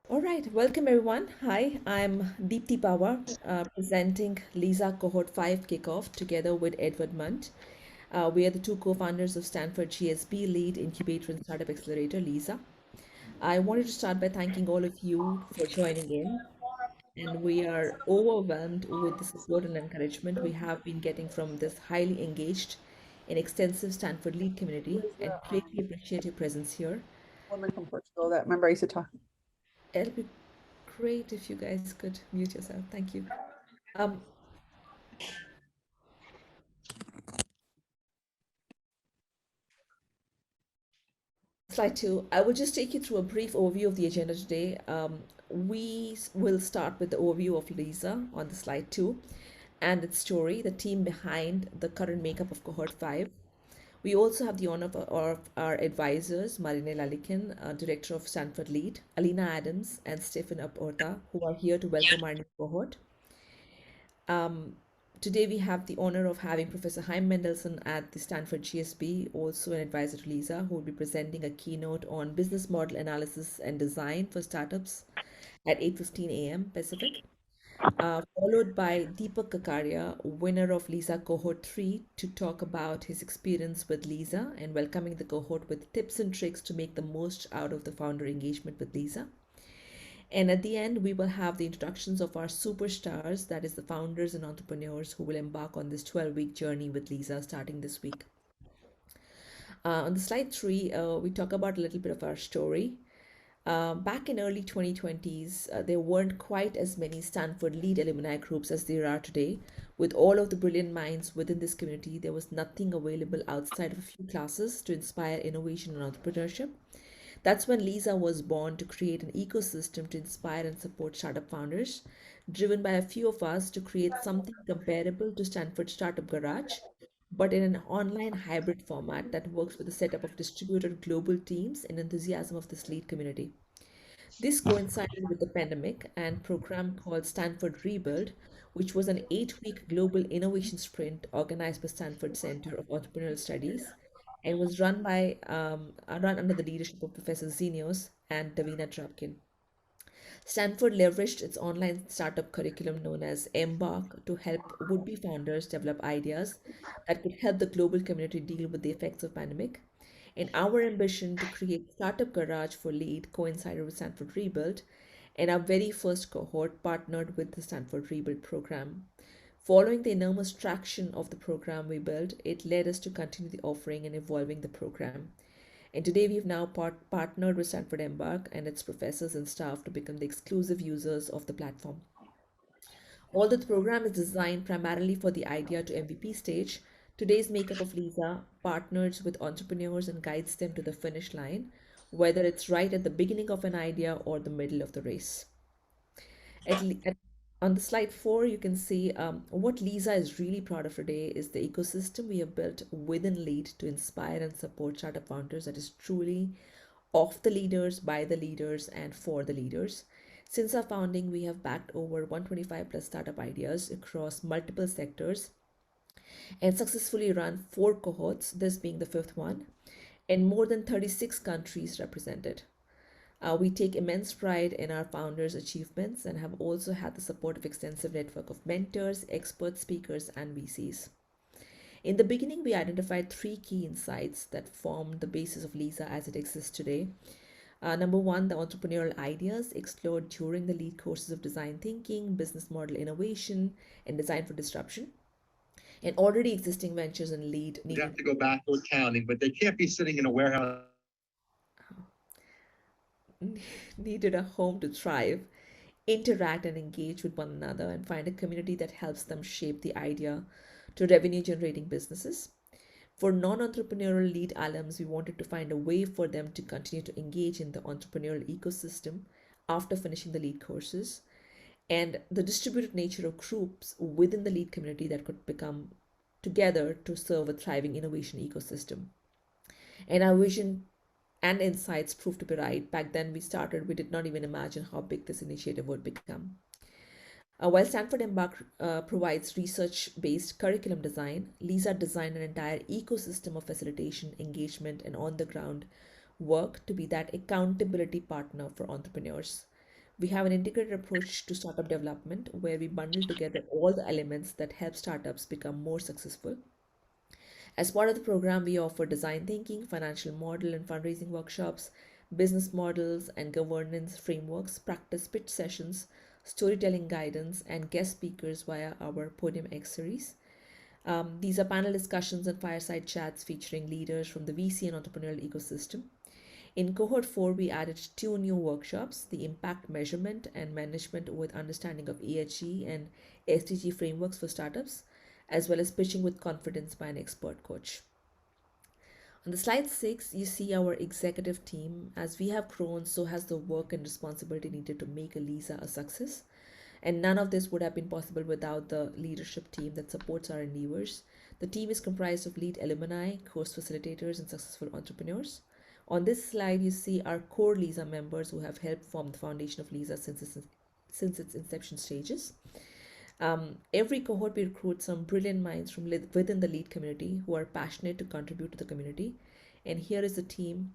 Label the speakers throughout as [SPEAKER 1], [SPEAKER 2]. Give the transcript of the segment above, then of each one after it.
[SPEAKER 1] All right, welcome everyone. Hi, I'm Deepti Pawar, presenting Lisa Cohort 5 Kickoff together with Edward Munt. We are the two co-founders of Stanford GSB Lead Incubator and Startup Accelerator, Lisa. I wanted to start by thanking all of you for joining in, and we are overwhelmed with the support and encouragement we have been getting from this highly engaged and extensive Stanford Lead community,
[SPEAKER 2] Who was
[SPEAKER 1] and
[SPEAKER 2] the
[SPEAKER 1] greatly appreciate your presence here.
[SPEAKER 2] woman from Portugal that remember I used to talk?
[SPEAKER 1] It'll be great if you guys could mute yourself. Thank you. Um, Slide two. I will just take you through a brief overview of the agenda today. We will start with the overview of Lisa on the slide two and its story, the team behind the current makeup of cohort five. We also have the honor of our advisors, Marine Lalikin, Director of Stanford Lead, Alina Adams, and Stephen Aporta, who are here to welcome our new cohort. Um, Today we have the honor of having Professor Chaim Mendelssohn at the Stanford GSB, also an advisor to Lisa, who will be presenting a keynote on business model analysis and design for startups at 8:15 a.m. Pacific, followed by Deepak Kakaria, winner of Lisa Cohort 3, to talk about his experience with Lisa and welcoming the cohort with tips and tricks to make the most out of the founder engagement with Lisa. And at the end, we will have the introductions of our superstars, that is, the founders and entrepreneurs who will embark on this 12-week journey with Lisa starting this week. On the slide three, we talk about a little bit of our story. Back in early 2020s, there weren't quite as many Stanford Lead alumni groups as there are today. With all of the brilliant minds within this community, there was nothing available outside of a few classes to inspire innovation and entrepreneurship. That's when Lisa was born, to create an ecosystem to inspire and support startup founders, driven by a few of us to create something comparable to Stanford Startup Garage, but in an online hybrid format that works with a setup of distributed global teams and enthusiasm of this lead community. This coincided with the pandemic and program called Stanford Rebuild, which was an 8-week global innovation sprint organized by Stanford Center of Entrepreneurial Studies and was run under the leadership of Professor Zenios and Davina Drapkin. Stanford leveraged its online startup curriculum known as Embark to help would-be founders develop ideas that could help the global community deal with the effects of pandemic. And our ambition to create Startup Garage for Lead coincided with Stanford Rebuild, and our very first cohort partnered with the Stanford Rebuild program. Following the enormous traction of the program we built, it led us to continue the offering and evolving the program. And today we've now partnered with Stanford Embark and its professors and staff to become the exclusive users of the platform. Although the program is designed primarily for the idea to MVP stage, today's makeup of Lisa partners with entrepreneurs and guides them to the finish line, whether it's right at the beginning of an idea or the middle of the race. On the slide four, you can see what Lisa is really proud of today is the ecosystem we have built within Lead to inspire and support startup founders that is truly of the leaders, by the leaders, and for the leaders. Since our founding, we have backed over 125 plus startup ideas across multiple sectors and successfully run four cohorts, this being the fifth one, and more than 36 countries represented. We take immense pride in our founders' achievements and have also had the support of extensive network of mentors, expert speakers, and VCs. In the beginning, we identified three key insights that formed the basis of Lisa as it exists today. Number one, the entrepreneurial ideas explored during the lead courses of design thinking, business model innovation, and design for disruption. And already existing ventures in lead
[SPEAKER 3] You'd have
[SPEAKER 1] needed
[SPEAKER 3] to go back to accounting, but they can't be sitting in a warehouse.
[SPEAKER 1] needed a home to thrive, interact and engage with one another, and find a community that helps them shape the idea to revenue generating businesses. For non entrepreneurial lead alums, we wanted to find a way for them to continue to engage in the entrepreneurial ecosystem after finishing the lead courses, and the distributed nature of groups within the lead community that could become together to serve a thriving innovation ecosystem. And our vision and insights proved to be right. Back then, we started, we did not even imagine how big this initiative would become. While Stanford Embark provides research based curriculum design, Lisa designed an entire ecosystem of facilitation, engagement, and on the ground work to be that accountability partner for entrepreneurs. We have an integrated approach to startup development where we bundle together all the elements that help startups become more successful. As part of the program, we offer design thinking, financial model and fundraising workshops, business models and governance frameworks, practice pitch sessions, storytelling guidance, and guest speakers via our Podium X series. These are panel discussions and fireside chats featuring leaders from the VC and entrepreneurial ecosystem. In cohort 4, we added two new workshops, the impact measurement and management with understanding of ESG and SDG frameworks for startups, as well as pitching with confidence by an expert coach. On the slide 6, you see our executive team. As we have grown, so has the work and responsibility needed to make Elisa a success. And none of this would have been possible without the leadership team that supports our endeavors. The team is comprised of lead alumni, course facilitators, and successful entrepreneurs. On this slide, you see our core Lisa members who have helped form the foundation of Lisa since its inception stages. Every cohort, we recruit some brilliant minds from within the lead community who are passionate to contribute to the community. And here is the team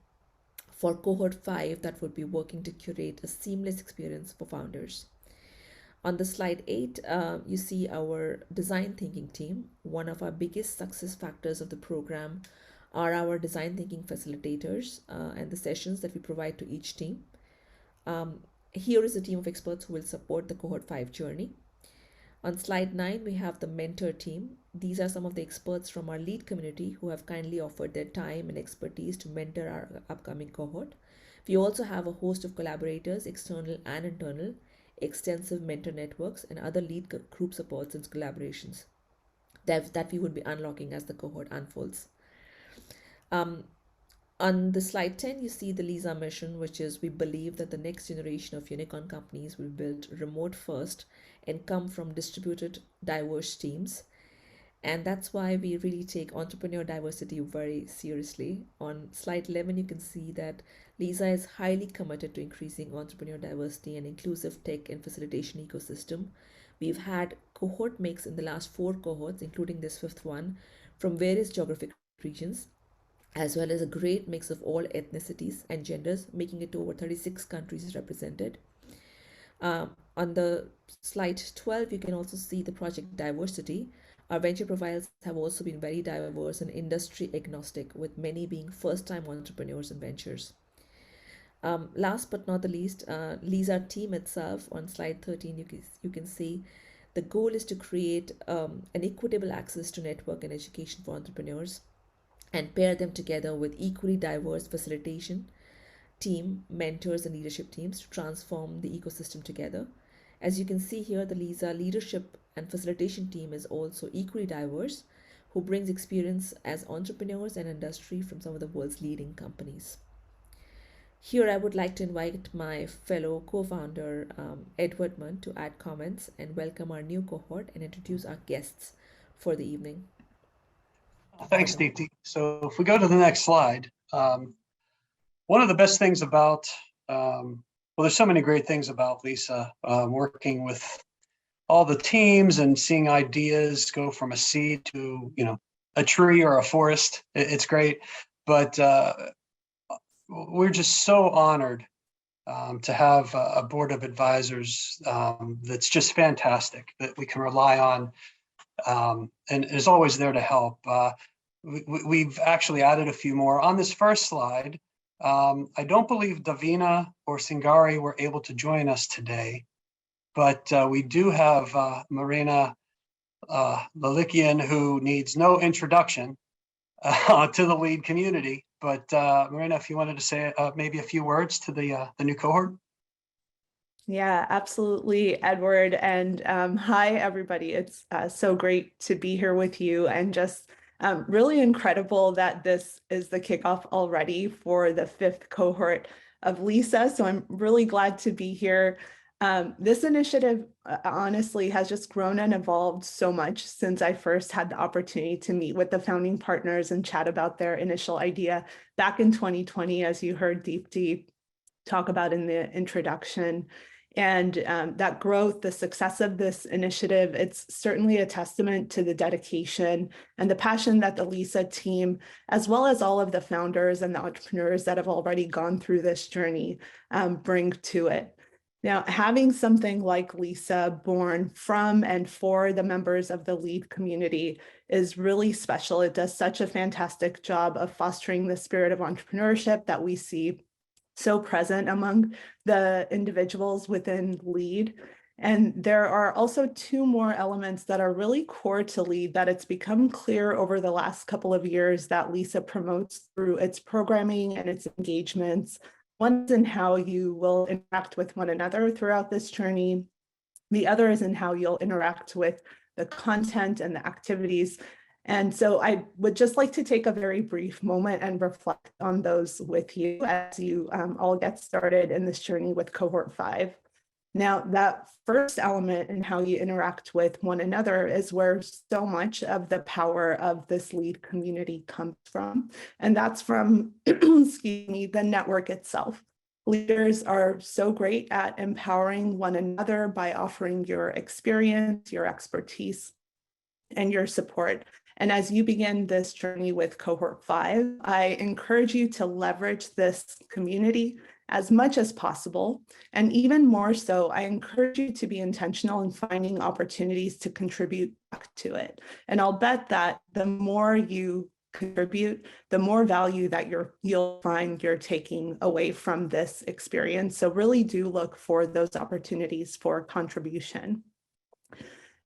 [SPEAKER 1] for cohort 5 that would be working to curate a seamless experience for founders. On the slide 8, you see our design thinking team. One of our biggest success factors of the program are our design thinking facilitators and the sessions that we provide to each team. Here is a team of experts who will support the cohort 5 journey. On slide 9, we have the mentor team. These are some of the experts from our lead community who have kindly offered their time and expertise to mentor our upcoming cohort. We also have a host of collaborators, external and internal, extensive mentor networks, and other lead group supports and collaborations that we would be unlocking as the cohort unfolds. On the slide 10, you see the Lisa mission, which is we believe that the next generation of unicorn companies will build remote first and come from distributed, diverse teams. And that's why we really take entrepreneur diversity very seriously. On slide 11, you can see that Lisa is highly committed to increasing entrepreneur diversity and inclusive tech and facilitation ecosystem. We've had cohort mix in the last 4 cohorts, including this 5th one, from various geographic regions, as well as a great mix of all ethnicities and genders, making it to over 36 countries represented. On the slide 12, you can also see the project diversity. Our venture profiles have also been very diverse and industry agnostic, with many being first-time entrepreneurs and ventures. Last but not the least, Lisa team itself. On slide 13, you can see the goal is to create an equitable access to network and education for entrepreneurs and pair them together with equally diverse facilitation team, mentors, and leadership teams to transform the ecosystem together. As you can see here, the Lisa leadership and facilitation team is also equally diverse, who brings experience as entrepreneurs and industry from some of the world's leading companies. Here, I would like to invite my fellow co-founder, Edward Munn, to add comments and welcome our new cohort and introduce our guests for the evening.
[SPEAKER 4] Thanks, Deepti. So if we go to the next slide, one of the best things about, well, there's so many great things about Lisa, working with all the teams and seeing ideas go from a seed to, a tree or a forest. It's great, but we're just so honored to have a board of advisors that's just fantastic, that we can rely on and is always there to help. We've actually added a few more. On this first slide, I don't believe Davina or Singari were able to join us today, but we do have Marina Lalikian, who needs no introduction to the lead community. But Marina, if you wanted to say maybe a few words to the new cohort.
[SPEAKER 2] Yeah, absolutely, Edward. And hi, everybody. It's so great to be here with you, and just really incredible that this is the kickoff already for the 5th cohort of Lisa. So I'm really glad to be here. This initiative, honestly, has just grown and evolved so much since I first had the opportunity to meet with the founding partners and chat about their initial idea back in 2020, as you heard Deepti talk about in the introduction. And that growth, the success of this initiative, it's certainly a testament to the dedication and the passion that the Lisa team, as well as all of the founders and the entrepreneurs that have already gone through this journey, bring to it. Now, having something like Lisa born from and for the members of the LEAD community is really special. It does such a fantastic job of fostering the spirit of entrepreneurship that we see so present among the individuals within LEAD. And there are also two more elements that are really core to LEAD that it's become clear over the last couple of years that Lisa promotes through its programming and its engagements. One is in how you will interact with one another throughout this journey. The other is in how you'll interact with the content and the activities. And so I would just like to take a very brief moment and reflect on those with you as you all get started in this journey with cohort 5. Now, that first element in how you interact with one another is where so much of the power of this LEAD community comes from. And that's from, excuse me, the network itself. Leaders are so great at empowering one another by offering your experience, your expertise, and your support. And as you begin this journey with cohort 5, I encourage you to leverage this community as much as possible. And even more so, I encourage you to be intentional in finding opportunities to contribute back to it. And I'll bet that the more you contribute, the more value that you'll find you're taking away from this experience. So really do look for those opportunities for contribution.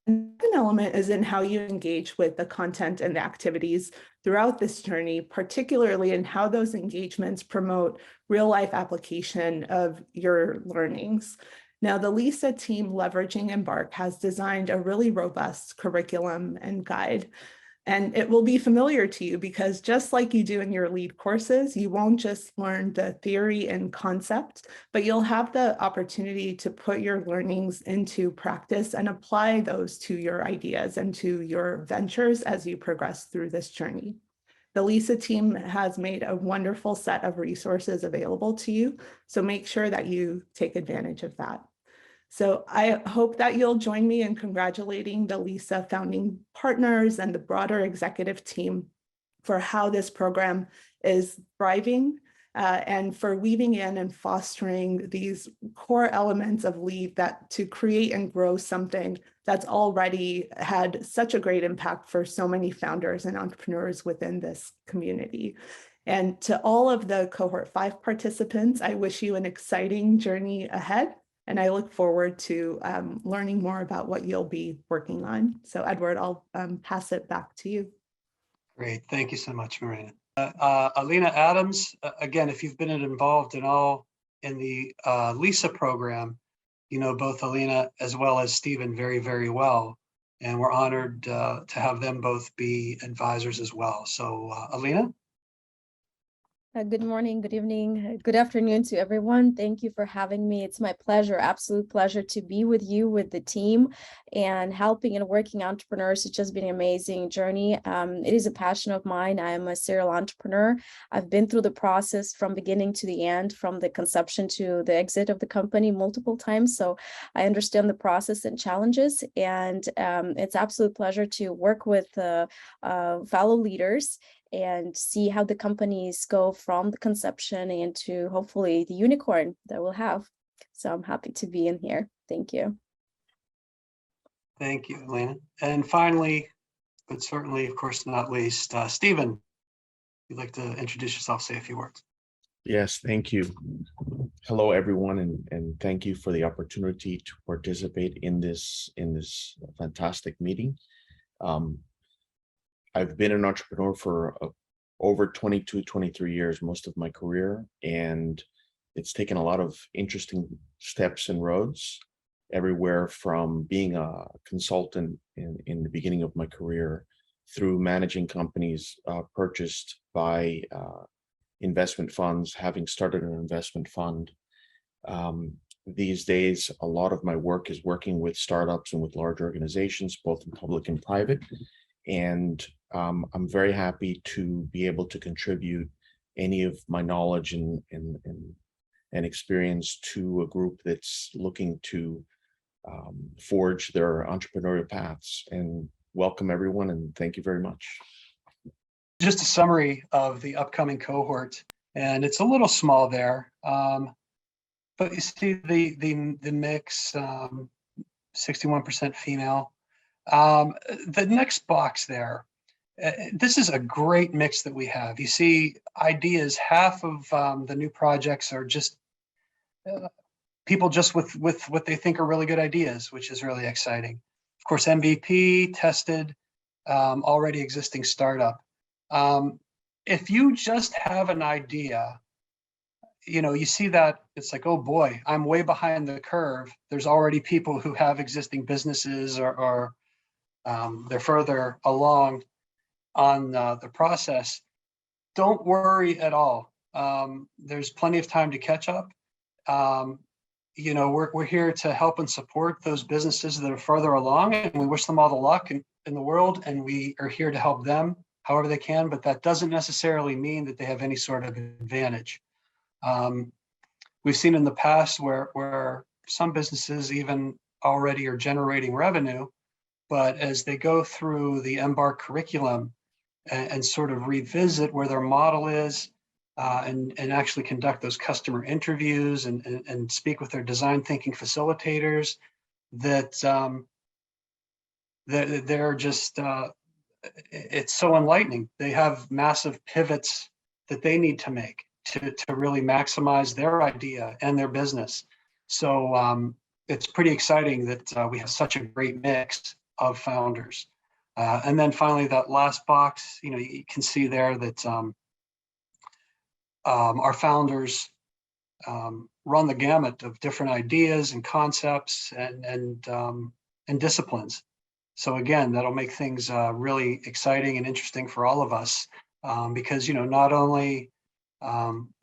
[SPEAKER 2] The second element is in how you engage with the content and the activities throughout this journey, particularly in how those engagements promote real life application of your learnings. Now, the LISA team leveraging Embark has designed a really robust curriculum and guide. And it will be familiar to you because just like you do in your LEAD courses, you won't just learn the theory and concept, but you'll have the opportunity to put your learnings into practice and apply those to your ideas and to your ventures as you progress through this journey. The LISA team has made a wonderful set of resources available to you, so make sure that you take advantage of that. So I hope that you'll join me in congratulating the LISA founding partners and the broader executive team for how this program is thriving and for weaving in and fostering these core elements of LEAD that to create and grow something that's already had such a great impact for so many founders and entrepreneurs within this community. And to all of the cohort 5 participants, I wish you an exciting journey ahead. And I look forward to learning more about what you'll be working on. So Edward, I'll pass it back to you.
[SPEAKER 4] Great. Thank you so much, Marina. Alina Adams, again, if you've been involved in the LISA program, you know both Alina as well as Stephen very, very well. And we're honored to have them both be advisors as well. So Alina?
[SPEAKER 5] Good morning, good evening, good afternoon to everyone. Thank you for having me. It's my pleasure, absolute pleasure to be with you, with the team, and helping and working entrepreneurs. It's just been an amazing journey. It is a passion of mine. I am a serial entrepreneur. I've been through the process from beginning to the end, from the conception to the exit of the company multiple times. So I understand the process and challenges, and it's absolute pleasure to work with fellow leaders and see how the companies go from the conception into hopefully the unicorn that we'll have. So I'm happy to be in here. Thank you.
[SPEAKER 4] Thank you, Elena. And finally, but certainly, of course, not least, Stephen, you'd like to introduce yourself, say a few words.
[SPEAKER 6] Yes, thank you. Hello, everyone, and thank you for the opportunity to participate in this fantastic meeting. I've been an entrepreneur for over 22, 23 years, most of my career, and it's taken a lot of interesting steps and roads, everywhere from being a consultant in the beginning of my career through managing companies purchased by investment funds, having started an investment fund. These days, a lot of my work is working with startups and with large organizations, both in public and private. And I'm very happy to be able to contribute any of my knowledge and experience to a group that's looking to forge their entrepreneurial paths. And welcome everyone, and thank you very much.
[SPEAKER 4] Just a summary of the upcoming cohort, and it's a little small there. but you see the mix, 61% female. The next box there, this is a great mix that we have. You see ideas, half of the new projects are just people just with what they think are really good ideas, which is really exciting. Of course, MVP, tested, already existing startup. If you just have an idea, you see that it's like, oh boy, I'm way behind the curve. There's already people who have existing businesses or they're further along on the process. Don't worry at all. There's plenty of time to catch up. We're here to help and support those businesses that are further along, and we wish them all the luck in the world, and we are here to help them however they can, but that doesn't necessarily mean that they have any sort of advantage. We've seen in the past where some businesses even already are generating revenue, but as they go through the Embark curriculum and sort of revisit where their model is, and actually conduct those customer interviews and speak with their design thinking facilitators, that they're just, it's so enlightening. They have massive pivots that they need to make to really maximize their idea and their business. So it's pretty exciting that we have such a great mix of founders. And then finally, that last box, you can see there that our founders run the gamut of different ideas and concepts and disciplines. So again, that'll make things really exciting and interesting for all of us, because not only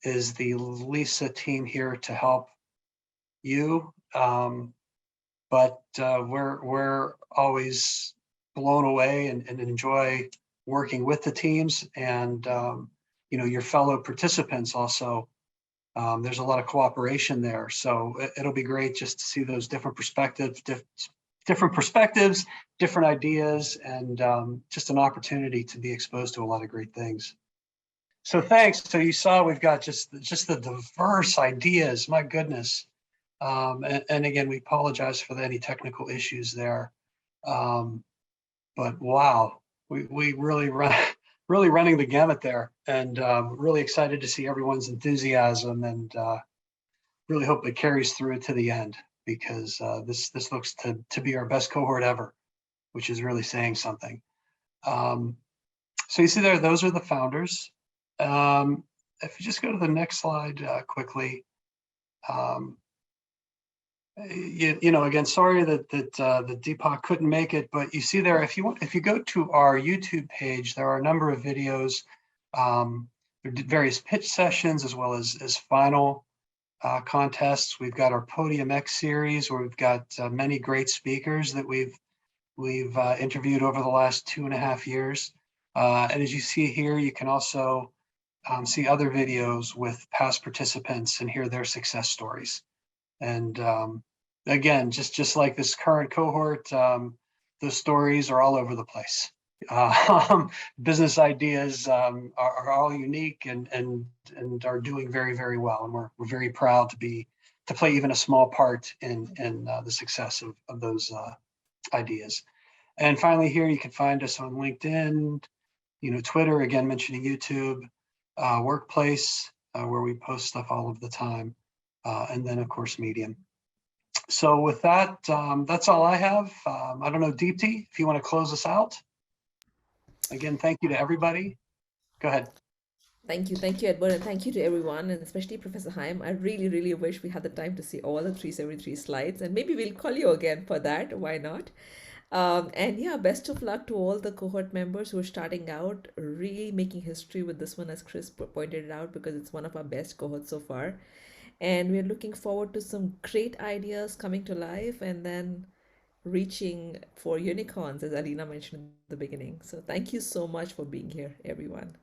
[SPEAKER 4] is the Lisa team here to help you, but we're always blown away and enjoy working with the teams and your fellow participants also. There's a lot of cooperation there, so it'll be great just to see those different perspectives, different ideas, and just an opportunity to be exposed to a lot of great things. So thanks. So you saw we've got just the diverse ideas. My goodness. And again, we apologize for any technical issues there. But wow, we really really running the gamut there, and really excited to see everyone's enthusiasm, and really hope it carries through to the end, because this looks to be our best cohort ever, which is really saying something. So you see there, those are the founders. If you just go to the next slide quickly. Again, sorry that Deepak couldn't make it, but you see there, if you go to our YouTube page, there are a number of videos. There are various pitch sessions as well as final contests. We've got our Podium X series, where we've got many great speakers that we've interviewed over the last 2.5 years. And as you see here, you can also see other videos with past participants and hear their success stories. And again, just like this current cohort, those stories are all over the place. Business ideas are all unique and are doing very, very well. And we're very proud to play even a small part in the success of those ideas. And finally, here you can find us on LinkedIn, Twitter, again, mentioning YouTube, Workplace, where we post stuff all of the time. And then, of course, Medium. So with that, that's all I have. I don't know, Deepti, if you want to close us out. Again, thank you to everybody. Go ahead.
[SPEAKER 1] Thank you, Edward, and thank you to everyone, and especially Professor Haim. I really, really wish we had the time to see all the 373 slides, and maybe we'll call you again for that. Why not? And yeah, best of luck to all the cohort members who are starting out, really making history with this one, as Chris pointed out, because it's one of our best cohorts so far. And we're looking forward to some great ideas coming to life and then reaching for unicorns, as Alina mentioned in the beginning. So thank you so much for being here, everyone.